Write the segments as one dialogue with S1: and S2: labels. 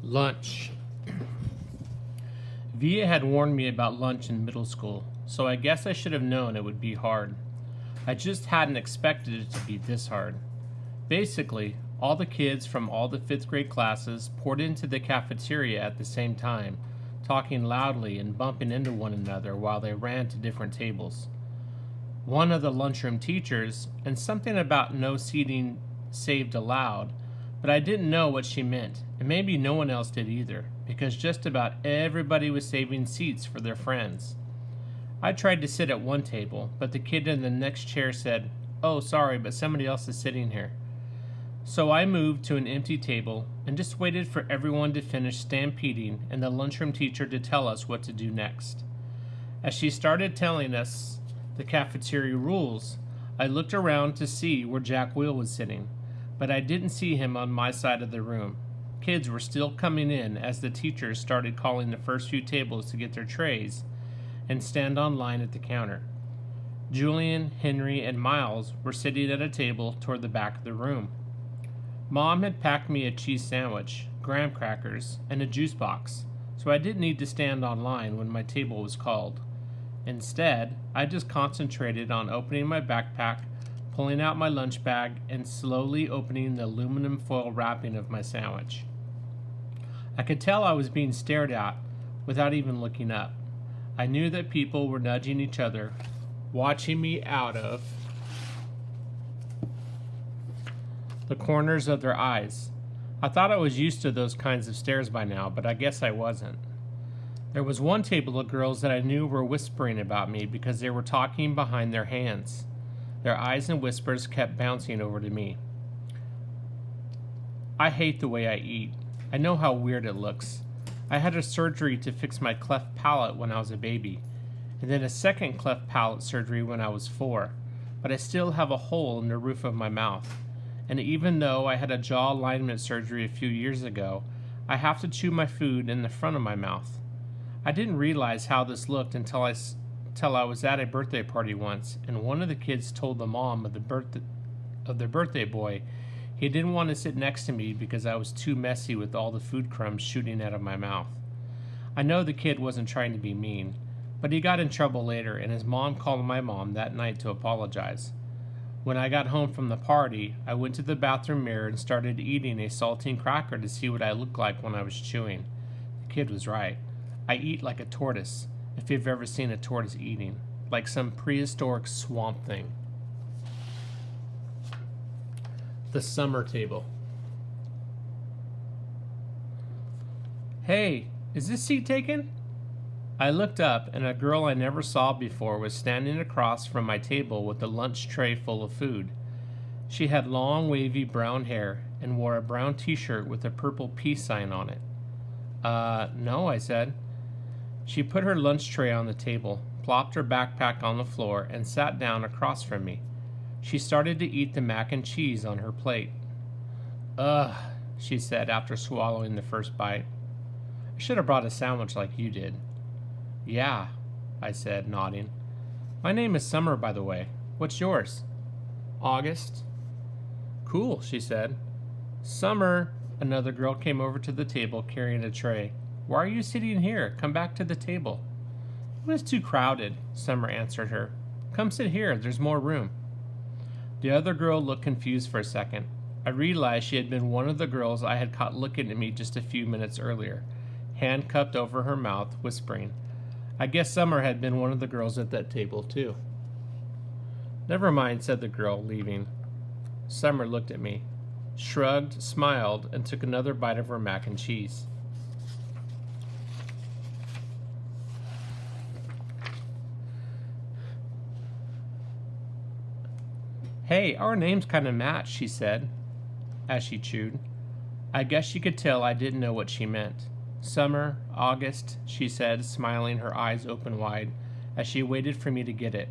S1: Lunch. Via had warned me about lunch in middle school, so I guess I should have known it would be hard. I just hadn't expected it to be this hard. Basically, all the kids from all the 5th grade classes poured into the cafeteria at the same time, talking loudly and bumping into one another while they ran to different tables. One of the lunchroom teachers, and something about no seating saved aloud, but I didn't know what she meant, and maybe no one else did either, because just about everybody was saving seats for their friends. I tried to sit at one table, but the kid in the next chair said, "Oh, sorry, but somebody else is sitting here." So I moved to an empty table and just waited for everyone to finish stampeding and the lunchroom teacher to tell us what to do next. As she started telling us the cafeteria rules, I looked around to see where Jack Wheel was sitting, but I didn't see him on my side of the room. Kids were still coming in as the teachers started calling the first few tables to get their trays and stand on line at the counter. Julian, Henry, and Miles were sitting at a table toward the back of the room. Mom had packed me a cheese sandwich, graham crackers, and a juice box, so I didn't need to stand on line when my table was called. Instead, I just concentrated on opening my backpack, pulling out my lunch bag, and slowly opening the aluminum foil wrapping of my sandwich. I could tell I was being stared at without even looking up. I knew that people were nudging each other, watching me out of the corners of their eyes. I thought I was used to those kinds of stares by now, but I guess I wasn't. There was one table of girls that I knew were whispering about me because they were talking behind their hands. Their eyes and whispers kept bouncing over to me. I hate the way I eat. I know how weird it looks. I had a surgery to fix my cleft palate when I was a baby, and then a second cleft palate surgery when I was 4, but I still have a hole in the roof of my mouth. And even though I had a jaw alignment surgery a few years ago, I have to chew my food in the front of my mouth. I didn't realize how this looked until I was at a birthday party once, and one of the kids told the mom of the birthday boy he didn't want to sit next to me because I was too messy with all the food crumbs shooting out of my mouth. I know the kid wasn't trying to be mean, but he got in trouble later, and his mom called my mom that night to apologize. When I got home from the party, I went to the bathroom mirror and started eating a saltine cracker to see what I looked like when I was chewing. The kid was right. I eat like a tortoise, if you've ever seen a tortoise eating, like some prehistoric swamp thing. The summer table. "Hey, is this seat taken?" I looked up, and a girl I never saw before was standing across from my table with a lunch tray full of food. She had long, wavy brown hair and wore a brown t-shirt with a purple peace sign on it. No, I said. She put her lunch tray on the table, plopped her backpack on the floor, and sat down across from me. She started to eat the mac and cheese on her plate. "Ugh," she said after swallowing the first bite. "I should have brought a sandwich like you did." "Yeah," I said, nodding. "My name is Summer, by the way. What's yours?" "August." "Cool," she said. "Summer," another girl came over to the table carrying a tray. "Why are you sitting here? Come back to the table." "It was too crowded," Summer answered her. "Come sit here, there's more room." The other girl looked confused for a second. I realized she had been one of the girls I had caught looking at me just a few minutes earlier, hand cupped over her mouth, whispering. I guess Summer had been one of the girls at that table, too. "Never mind," said the girl, leaving. Summer looked at me, shrugged, smiled, and took another bite of her mac and cheese. "Hey, our names kind of match," she said, as she chewed. I guess she could tell I didn't know what she meant. "Summer, August," she said, smiling, her eyes open wide, as she waited for me to get it.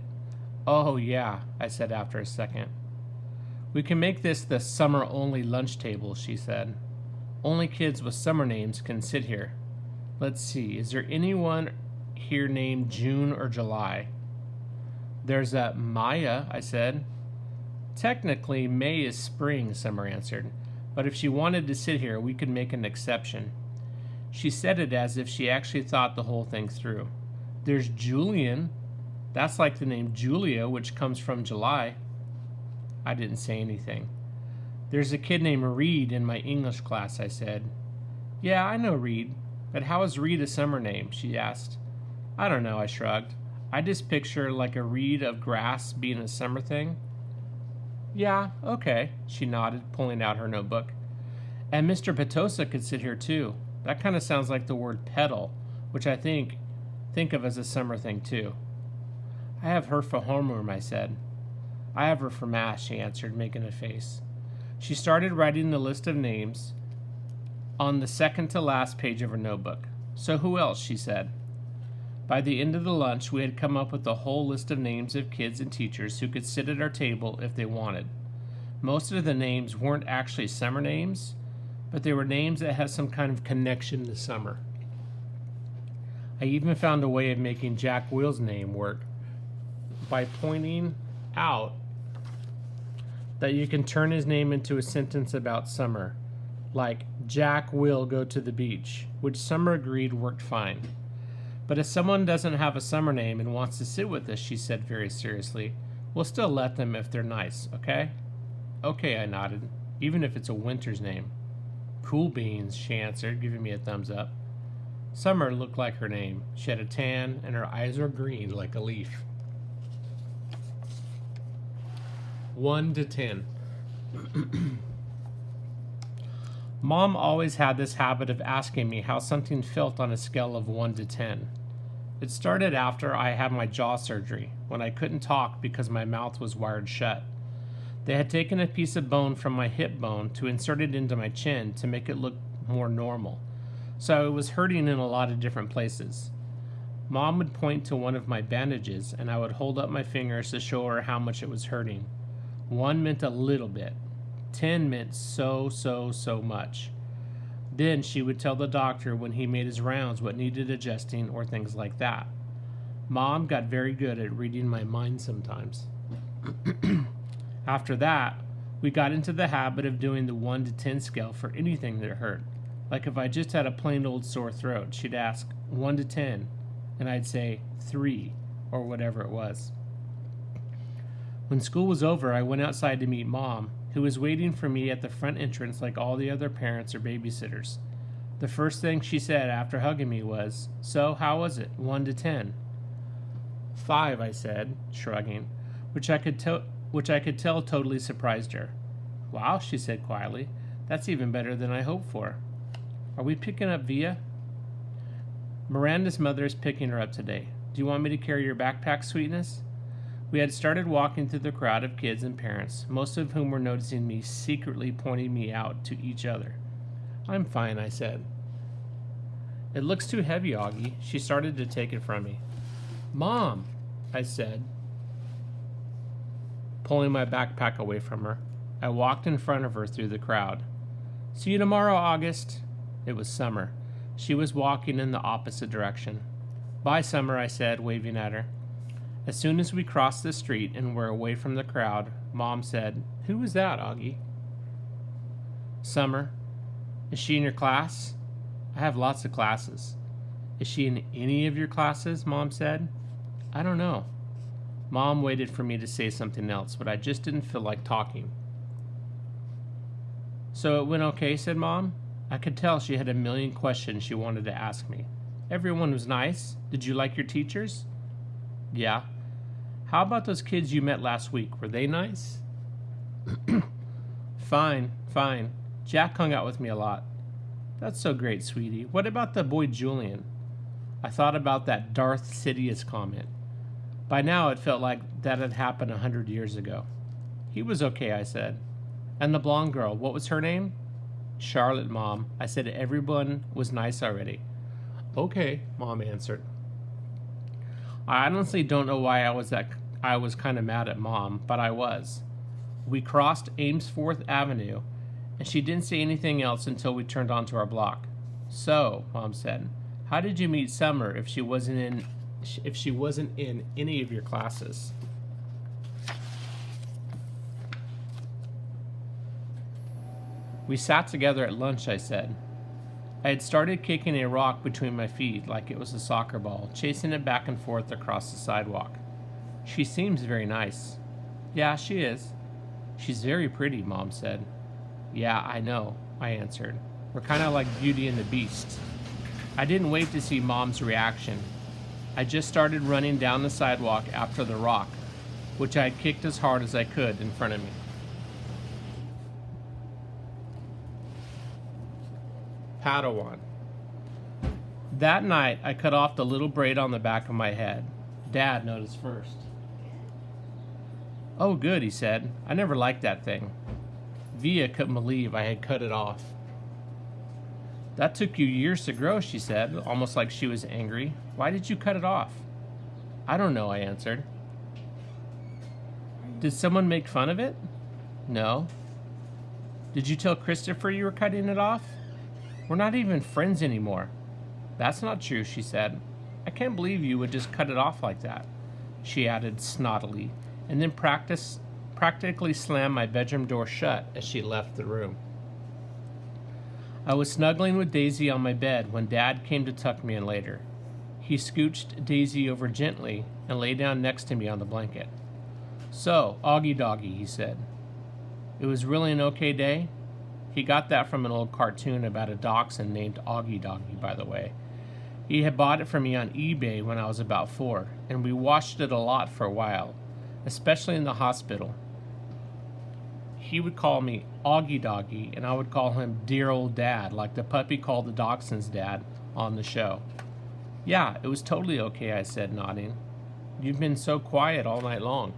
S1: "Oh, yeah," I said after a second. "We can make this the summer-only lunch table," she said. "Only kids with summer names can sit here. Let's see, is there anyone here named June or July?" "There's a Maya," I said. "Technically, May is spring," Summer answered, "but if she wanted to sit here, we could make an exception. She said it as if she actually thought the whole thing through. There's Julian. That's like the name Julia, which comes from July. I didn't say anything. There's a kid named Reed in my English class, I said. Yeah, I know Reed, but how is Reed a summer name? She asked. I don't know, I shrugged. I just picture like a reed of grass being a summer thing. Yeah, okay, she nodded, pulling out her notebook. And Mr. Petosa could sit here too. That kind of sounds like the word petal, which I think of as a summer thing too. I have her for homeroom, I said. I have her for math, she answered, making a face. She started writing the list of names on the second to last page of her notebook. So who else, she said. By the end of the lunch, we had come up with a whole list of names of kids and teachers who could sit at our table if they wanted. Most of the names weren't actually summer names, but they were names that had some kind of connection to summer. I even found a way of making Jack Will's name work by pointing out that you can turn his name into a sentence about summer, like Jack will go to the beach, which Summer agreed worked fine. But if someone doesn't have a summer name and wants to sit with us, she said very seriously, we'll still let them if they're nice, okay? Okay, I nodded, even if it's a winter's name. Cool beans, she answered, giving me a thumbs up. Summer looked like her name. She had a tan, and her eyes were green like a leaf. 1 to 10. Mom always had this habit of asking me how something felt on a scale of 1 to 10. It started after I had my jaw surgery, when I couldn't talk because my mouth was wired shut. They had taken a piece of bone from my hip bone to insert it into my chin to make it look more normal, so it was hurting in a lot of different places. Mom would point to one of my bandages, and I would hold up my fingers to show her how much it was hurting. 1 meant a little bit. 10 meant so much. Then she would tell the doctor when he made his rounds what needed adjusting or things like that. Mom got very good at reading my mind sometimes. After that, we got into the habit of doing the 1 to 10 scale for anything that hurt. Like if I just had a plain old sore throat, she'd ask 1 to 10, and I'd say 3, or whatever it was. When school was over, I went outside to meet Mom, who was waiting for me at the front entrance like all the other parents or babysitters. The first thing she said after hugging me was, So, how was it, 1 to 10? 5, I said, shrugging, which I could tell totally surprised her. Wow, she said quietly, that's even better than I hoped for. Are we picking up Via? Miranda's mother is picking her up today. Do you want me to carry your backpack, sweetness? We had started walking through the crowd of kids and parents, most of whom were noticing me, secretly pointing me out to each other. I'm fine, I said. It looks too heavy, Augie. She started to take it from me. Mom, I said, pulling my backpack away from her. I walked in front of her through the crowd. See you tomorrow, August. It was Summer. She was walking in the opposite direction. Bye, Summer, I said, waving at her. As soon as we crossed the street and were away from the crowd, Mom said, Who was that, Augie? Summer. Is she in your class? I have lots of classes. Is she in any of your classes? Mom said. I don't know. Mom waited for me to say something else, but I just didn't feel like talking. So it went okay, said Mom. I could tell she had a million questions she wanted to ask me. Everyone was nice. Did you like your teachers? Yeah. How about those kids you met last week? Were they nice? Fine. Jack hung out with me a lot. That's so great, sweetie. What about the boy Julian? I thought about that Darth Sidious comment. By now it felt like that had happened 100 years ago. He was okay, I said. And the blonde girl, what was her name? Charlotte, Mom. I said everyone was nice already. Okay, Mom answered. I honestly don't know why I was kind of mad at Mom, but I was. We crossed Amesforth Avenue, and she didn't say anything else until we turned onto our block. So, Mom said, how did you meet Summer if she wasn't in any of your classes? We sat together at lunch, I said. I had started kicking a rock between my feet like it was a soccer ball, chasing it back and forth across the sidewalk. She seems very nice. Yeah, she is. She's very pretty, Mom said. Yeah, I know, I answered. We're kind of like Beauty and the Beast. I didn't wait to see Mom's reaction. I just started running down the sidewalk after the rock, which I had kicked as hard as I could in front of me. Padawan. That night, I cut off the little braid on the back of my head. Dad noticed first. Oh, good, he said. I never liked that thing. Via couldn't believe I had cut it off. That took you years to grow, she said, almost like she was angry. Why did you cut it off? I don't know, I answered. Did someone make fun of it? No. Did you tell Christopher you were cutting it off? We're not even friends anymore. That's not true, she said. I can't believe you would just cut it off like that, she added snottily, and then practically slammed my bedroom door shut as she left the room. I was snuggling with Daisy on my bed when Dad came to tuck me in later. He scooched Daisy over gently and lay down next to me on the blanket. So, Augie Doggy, he said. It was really an okay day? He got that from an old cartoon about a dachshund named Augie Doggy, by the way. He had bought it for me on eBay when I was about 4, and we watched it a lot for a while, especially in the hospital. He would call me Augie Doggy, and I would call him Dear Old Dad, like the puppy called the dachshund's dad on the show. Yeah, it was totally okay, I said, nodding. You've been so quiet all night long.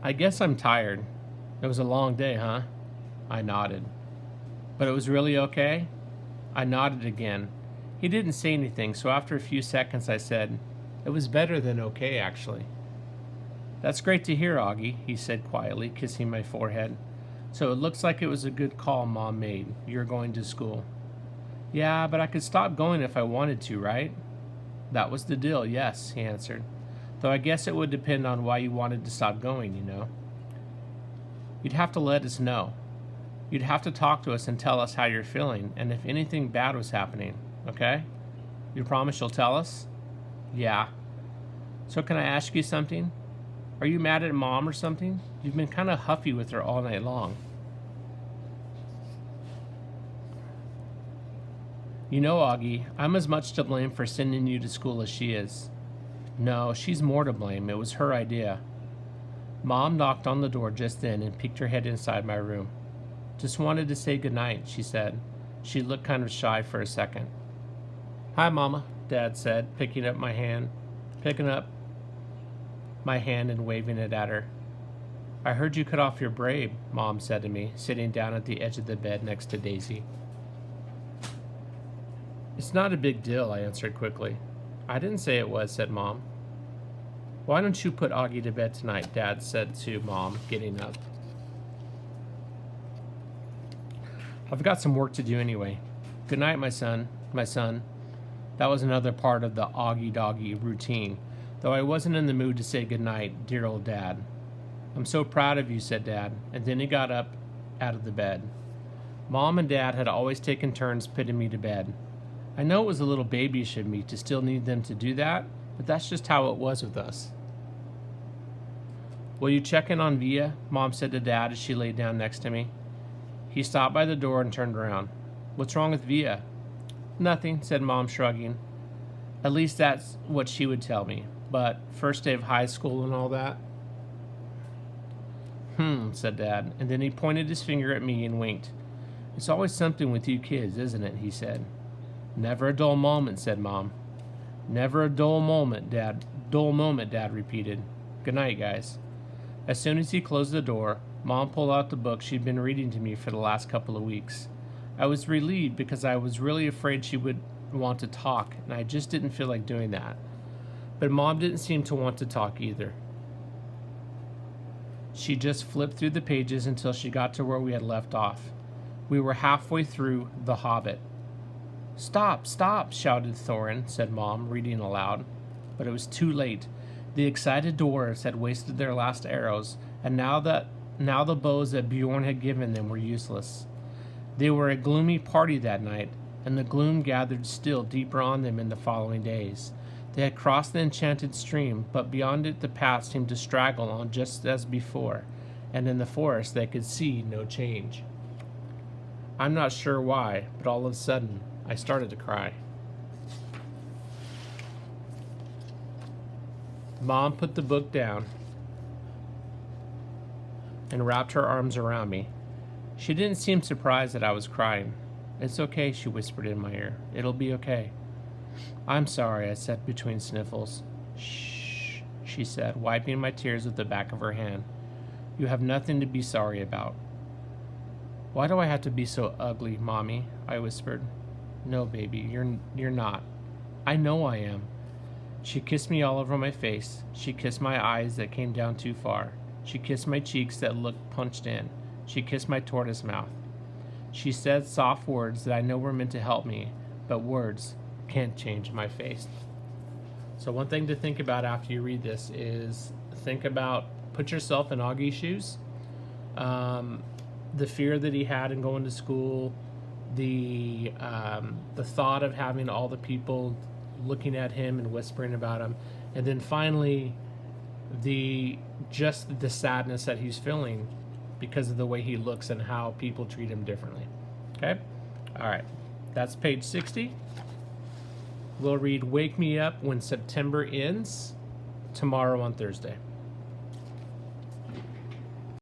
S1: I guess I'm tired. It was a long day, huh? I nodded. But it was really okay? I nodded again. He didn't say anything, so after a few seconds I said, It was better than okay, actually. That's great to hear, Augie, he said quietly, kissing my forehead. So it looks like it was a good call Mom made. You're going to school. Yeah, but I could stop going if I wanted to, right? That was the deal, yes, he answered. Though I guess it would depend on why you wanted to stop going, you know. You'd have to let us know. You'd have to talk to us and tell us how you're feeling, and if anything bad was happening, okay? You promise you'll tell us? Yeah. So can I ask you something? Are you mad at Mom or something? You've been kind of huffy with her all night long. You know, Augie, I'm as much to blame for sending you to school as she is. No, she's more to blame. It was her idea. Mom knocked on the door just then and peeked her head inside my room. Just wanted to say goodnight, she said. She looked kind of shy for a second. Hi, Mama, Dad said, picking up my hand and waving it at her. I heard you cut off your braid, Mom said to me, sitting down at the edge of the bed next to Daisy. It's not a big deal, I answered quickly. I didn't say it was, said Mom. Why don't you put Augie to bed tonight, Dad said to Mom, getting up. I've got some work to do anyway. Good night, my son. That was another part of the Augie Doggy routine, though I wasn't in the mood to say goodnight, dear old Dad. I'm so proud of you, said Dad, and then he got up out of the bed. Mom and Dad had always taken turns putting me to bed. I know it was a little babyish of me to still need them to do that, but that's just how it was with us. Will you check in on Via? Mom said to Dad as she lay down next to me. He stopped by the door and turned around. What's wrong with Via? Nothing, said Mom, shrugging. At least that's what she would tell me. But first day of high school and all that? Said Dad, and then he pointed his finger at me and winked. It's always something with you kids, isn't it? He said. Never a dull moment, said Mom. Never a dull moment, Dad. Dull moment, Dad repeated. Good night, guys. As soon as he closed the door, Mom pulled out the book she'd been reading to me for the last couple of weeks. I was relieved because I was really afraid she would want to talk, and I just didn't feel like doing that. But Mom didn't seem to want to talk either. She just flipped through the pages until she got to where we had left off. We were halfway through The Hobbit. Stop, stop, shouted Thorin, said Mom, reading aloud. But it was too late. The excited dwarves had wasted their last arrows, and now Now the bows that Bjorn had given them were useless. They were a gloomy party that night, and the gloom gathered still deeper on them in the following days. They had crossed the enchanted stream, but beyond it the path seemed to straggle on just as before, and in the forest they could see no change. I'm not sure why, but all of a sudden I started to cry. Mom put the book down and wrapped her arms around me. She didn't seem surprised that I was crying. "It's okay," she whispered in my ear. "It'll be okay." "I'm sorry," I said between sniffles. "Shh," she said, wiping my tears with the back of her hand. "You have nothing to be sorry about." "Why do I have to be so ugly, Mommy?" I whispered. "No, baby, you're not. I know I am." She kissed me all over my face. She kissed my eyes that came down too far. She kissed my cheeks that looked punched in. She kissed my tortoise mouth. She said soft words that I know were meant to help me, but words can't change my face. So one thing to think about after you read this is put yourself in Augie's shoes. The fear that he had in going to school, the thought of having all the people looking at him and whispering about him, and then finally the sadness that he's feeling because of the way he looks and how people treat him differently. Okay? All right. That's page 60. We'll read Wake Me Up When September Ends tomorrow on Thursday.